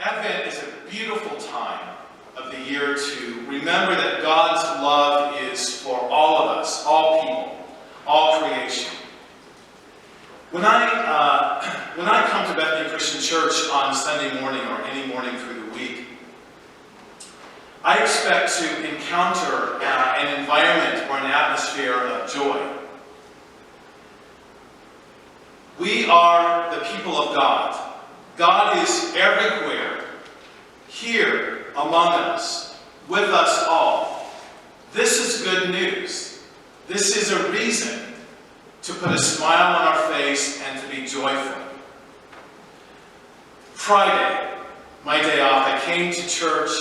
Advent is a beautiful time of the year to remember that God's love is for all of us, all people, all creation. When I come to Bethany Christian Church on Sunday morning or any morning through the week, I expect to encounter an environment or an atmosphere of joy. We are the people of God. God is everywhere, here among us, with us all. This is good news. This is a reason to put a smile on our face and to be joyful. Friday, my day off, I came to church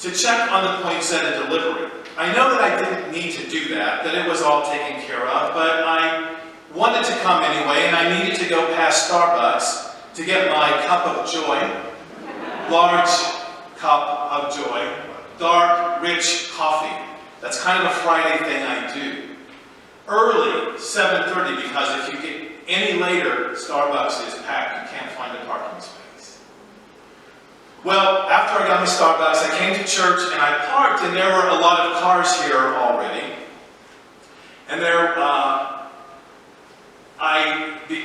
to check on the poinsettia delivery. I know that I didn't need to do that it was all taken care of, but I wanted to come anyway, and I needed to go past Starbucks to get my cup of joy, large cup of joy, dark, rich coffee. That's kind of a Friday thing I do. Early, 7:30, because if you get any later, Starbucks is packed. You can't find a parking space. Well, after I got my Starbucks, I came to church and I parked, and there were a lot of cars here already. And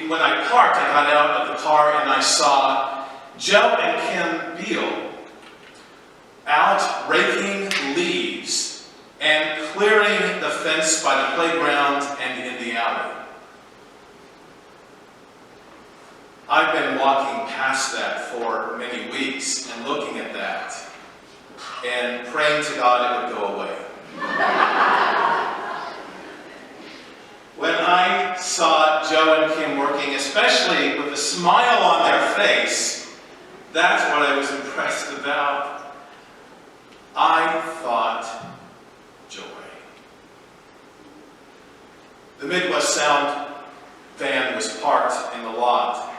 when I parked, I got out of the car and I saw Joe and Kim Beal out raking leaves and clearing the fence by the playground and in the alley. I've been walking past that for many weeks and looking at that and praying to God it would go away. When I saw Joe and Kim working, especially with a smile on their face, that's what I was impressed about. I thought, joy. The Midwest Sound van was parked in the lot,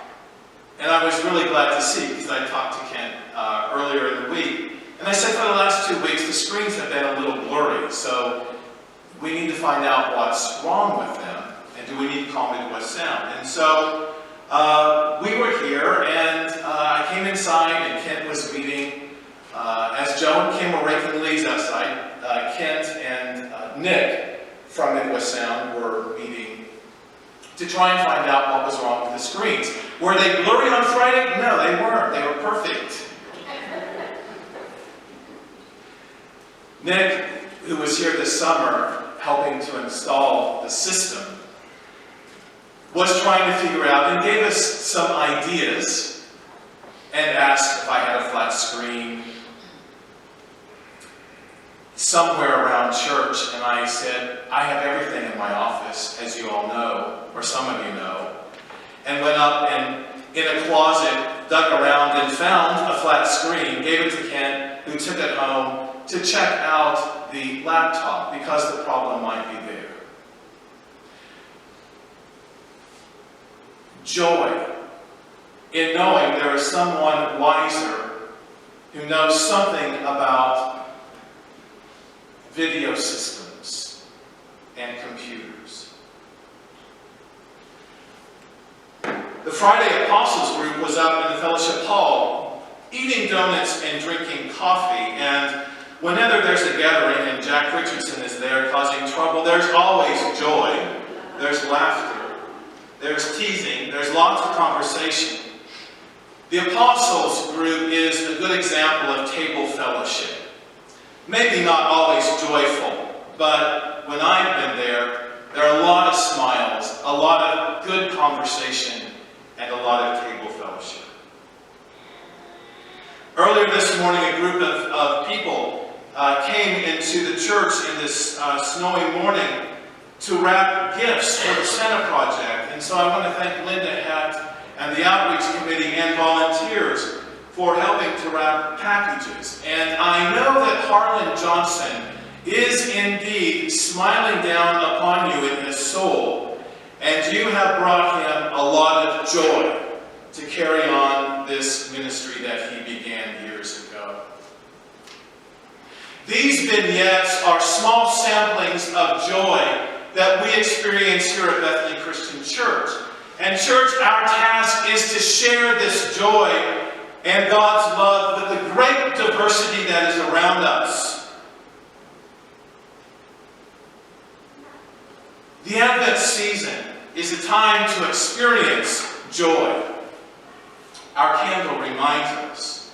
and I was really glad to see, because I talked to Kent earlier in the week, and I said for the last 2 weeks the screens have been a little blurry, so we need to find out what's wrong with them, and do we need to call Midwest Sound? And so we were here, and I came inside, and Kent was meeting. As Joe and Kim were raking leaves outside, Kent and Nick from Midwest Sound were meeting to try and find out what was wrong with the screens. Were they blurry on Friday? No, they weren't. They were perfect. Nick, who was here this summer helping to install the system, was trying to figure out and gave us some ideas and asked if I had a flat screen somewhere around church, and I said, I have everything in my office, as you all know, or some of you know, and went up and in a closet, dug around and found a flat screen, gave it to Kent, who took it home to check out the laptop because the problem might be there. Joy in knowing there is someone wiser who knows something about video systems and computers. The Friday Apostles group was up in the fellowship hall eating donuts and drinking coffee, and whenever there's a gathering and Jack Richardson is there causing trouble, there's always joy, there's laughter, there's teasing, there's lots of conversation. The Apostles group is a good example of table fellowship. Maybe not always joyful, but when I've been there, there are a lot of smiles, a lot of good conversation, and a lot of table fellowship. Earlier this morning, a group of people came into the church in this snowy morning to wrap gifts for the Santa Project. And so I want to thank Linda Hatt and the Outreach Committee and volunteers for helping to wrap packages. And I know that Harlan Johnson is indeed smiling down upon you in his soul, and you have brought him a lot of joy to carry on this ministry that he began years ago. These vignettes are small samplings of joy that we experience here at Bethany Christian Church. And church, our task is to share this joy and God's love with the great diversity that is around us. The Advent season is a time to experience joy. Our candle reminds us.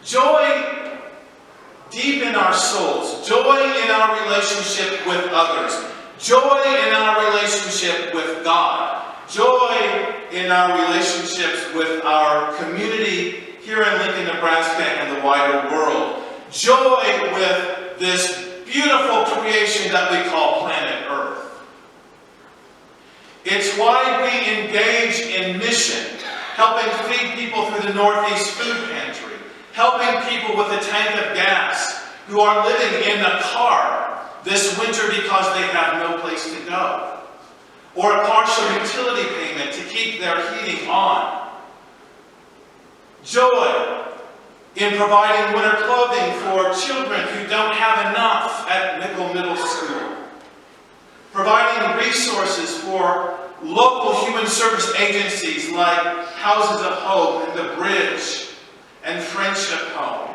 Joy deep in our souls. Joy in our relationship with others. Joy in our relationship with God. Joy in our relationships with our community here in Lincoln, Nebraska, and the wider world. Joy with this beautiful creation that we call planet Earth. It's why we engage in mission, helping feed people through the Northeast Food Pantry, helping people with a tank of gas who are living in a car this winter because they have no place to go, or a partial utility payment to keep their heating on. Joy in providing winter clothing for children who don't have enough at Middle School. Providing resources for local human service agencies like Houses of Hope and the Bridge and Friendship Home.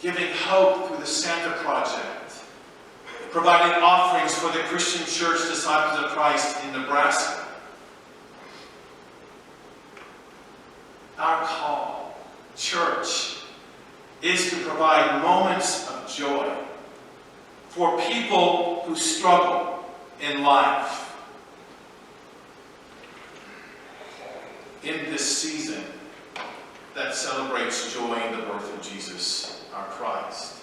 Giving hope through the Santa Project. Providing offerings for the Christian Church Disciples of Christ in Nebraska. Our call, church, is to provide moments of joy for people who struggle in life. In this season that celebrates joy in the birth of Jesus, our Christ.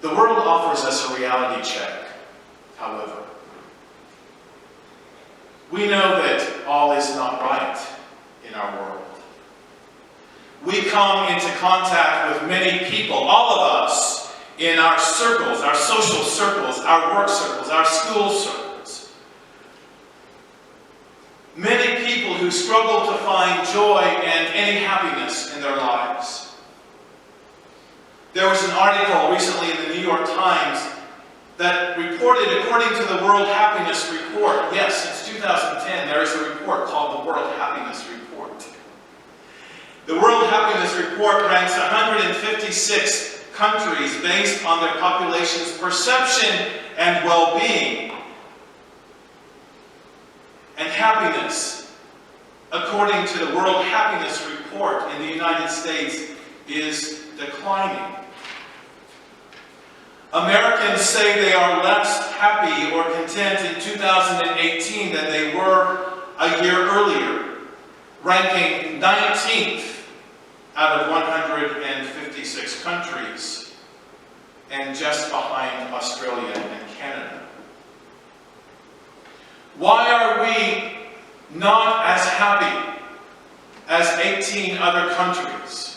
The world offers us a reality check, however. We know that all is not right in our world. We come into contact with many people, all of us, in our circles, our social circles, our work circles, our school circles. Many people who struggle to find joy and any happiness in their lives. There was an article recently in the New York Times that reported, according to the World Happiness Report, yes, since 2010, there is a report called the World Happiness Report. The World Happiness Report ranks 156 countries based on their population's perception and well-being. And happiness, according to the World Happiness Report in the United States, is declining. Americans say they are less happy or content in 2018 than they were a year earlier, ranking 19th out of 156 countries, and just behind Australia and Canada. Why are we not as happy as 18 other countries?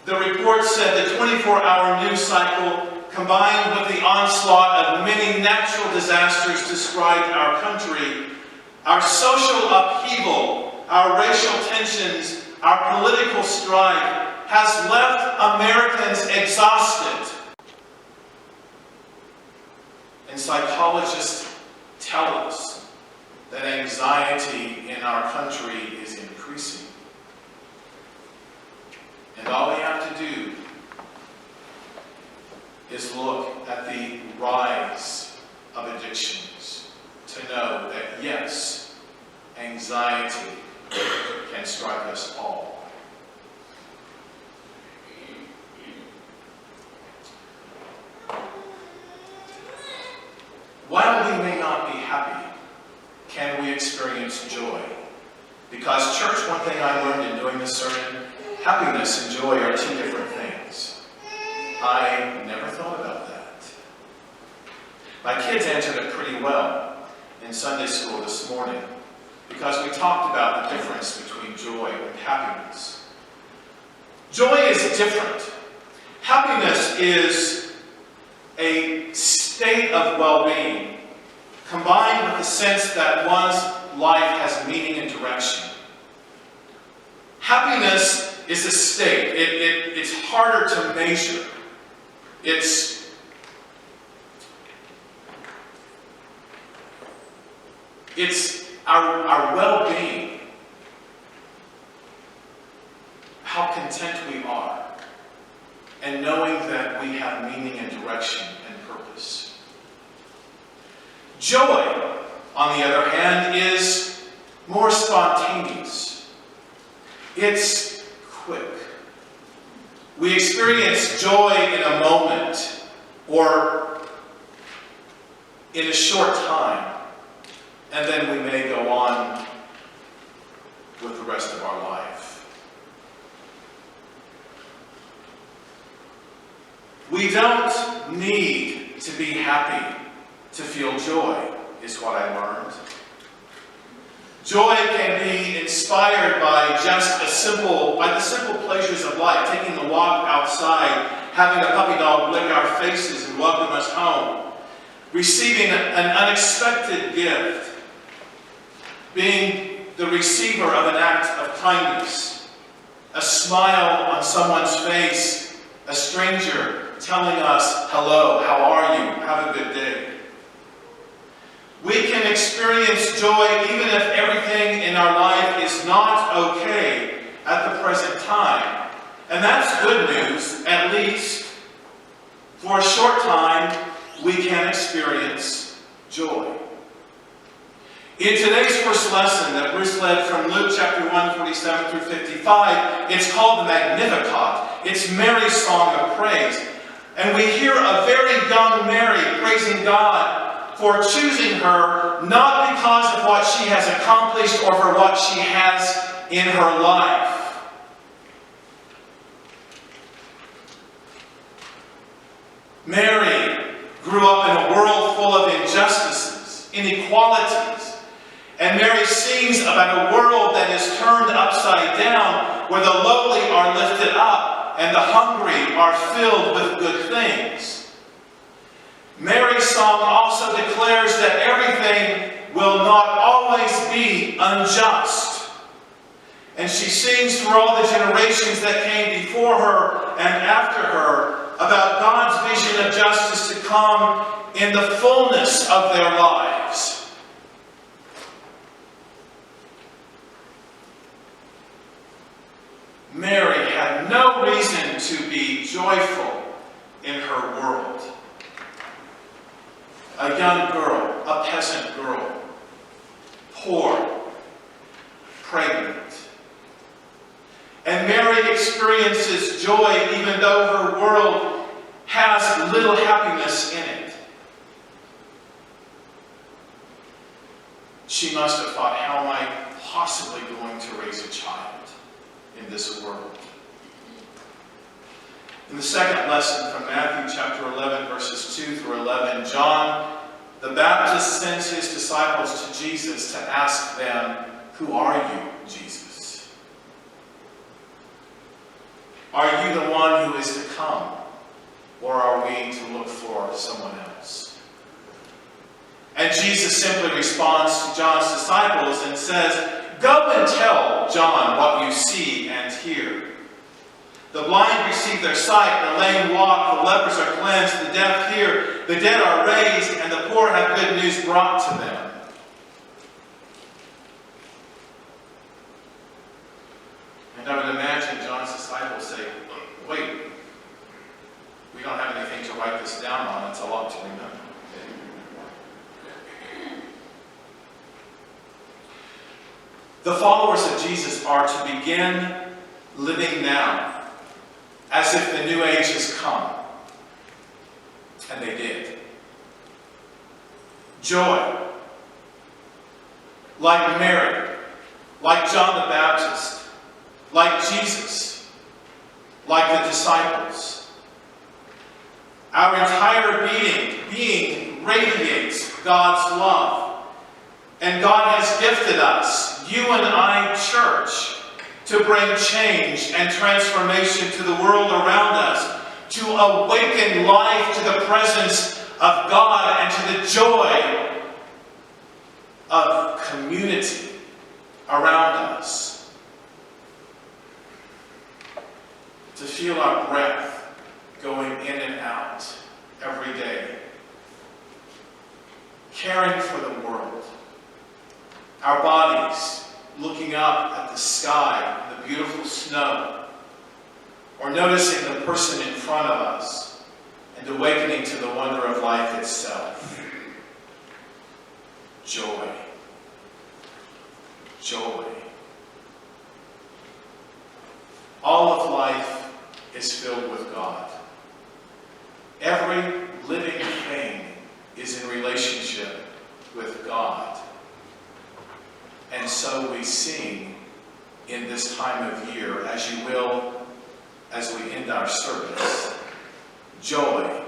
The report said the 24-hour news cycle, combined with the onslaught of many natural disasters, described our country. Our social upheaval, our racial tensions, our political strife has left Americans exhausted. And psychologists tell us that anxiety in our country is increasing. And all we have to do is look at the rise of addictions to know that, yes, anxiety can strike us all. While we may not be happy, can we experience joy? Because, church, one thing I learned in doing this sermon, happiness and joy are two different things. I never thought about that. My kids answered it pretty well in Sunday school this morning because we talked about the difference between joy and happiness. Joy is different. Happiness is a state of well-being combined with the sense that one's life has meaning and direction. Happiness is a state. It's harder to measure. It's our well-being, how content we are, and knowing that we have meaning and direction and purpose. Joy, on the other hand, is more spontaneous. It's quick. We experience joy in a moment or in a short time, and then we may go on with the rest of our life. We don't need to be happy to feel joy, is what I learned. Joy can be inspired by the simple pleasures of life, taking the walk outside, having a puppy dog lick our faces and welcome us home, receiving an unexpected gift, being the receiver of an act of kindness, a smile on someone's face, a stranger telling us, "Hello, how are you? Have a good day." We can experience joy even if everything in our life is not okay at the present time. And that's good news, at least. For a short time, we can experience joy. In today's first lesson that Bruce led from Luke chapter 1, 47 through 55, it's called the Magnificat. It's Mary's song of praise. And we hear a very young Mary praising God for choosing her, not because of what she has accomplished or for what she has in her life. Mary grew up in a world full of injustices, inequalities, and Mary sings about a world that is turned upside down, where the lowly are lifted up and the hungry are filled with good things. Mary's song also declares that everything will not always be unjust. And she sings for all the generations that came before her and after her about God's vision of justice to come in the fullness of their lives. Mary had no reason to be joyful in her world. A young girl, a peasant girl, poor, pregnant. And Mary experiences joy even though her world has little happiness in it. She must have thought, how am I possibly going to raise a child in this world? In the second lesson from Matthew chapter 11, verses 2 through 11, John the Baptist sends his disciples to Jesus to ask them, "Who are you, Jesus? Are you the one who is to come, or are we to look for someone else?" And Jesus simply responds to John's disciples and says, "Go and tell John what you see and hear. The blind receive their sight, the lame walk, the lepers are cleansed, the deaf hear, the dead are raised, and the poor have good news brought to them." And I would imagine John's disciples say, "Wait, we don't have anything to write this down on. It's a lot to remember." The followers of Jesus are to begin living now as if the new age has come. And they did. Joy. Like Mary, like John the Baptist, like Jesus, like the disciples. Our entire being radiates God's love. And God has gifted us, you and I, church, to bring change and transformation to the world around us, to awaken life to the presence of God and to the joy of community around us. To feel our breath going in and out every day, caring for the world. Our bodies looking up at the sky and the beautiful snow, or noticing the person in front of us and awakening to the wonder of life itself. Joy. Joy. All of life is filled with God. Every living thing is in relationship with God. And so we sing in this time of year, as you will, as we end our service, joy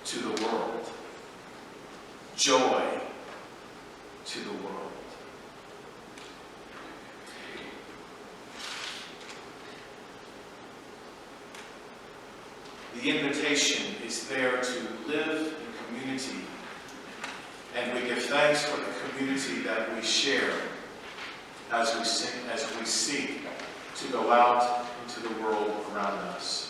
to the world. Joy to the world. The invitation is there to live in community, and we give thanks for the community that we share as we seek to go out into the world around us.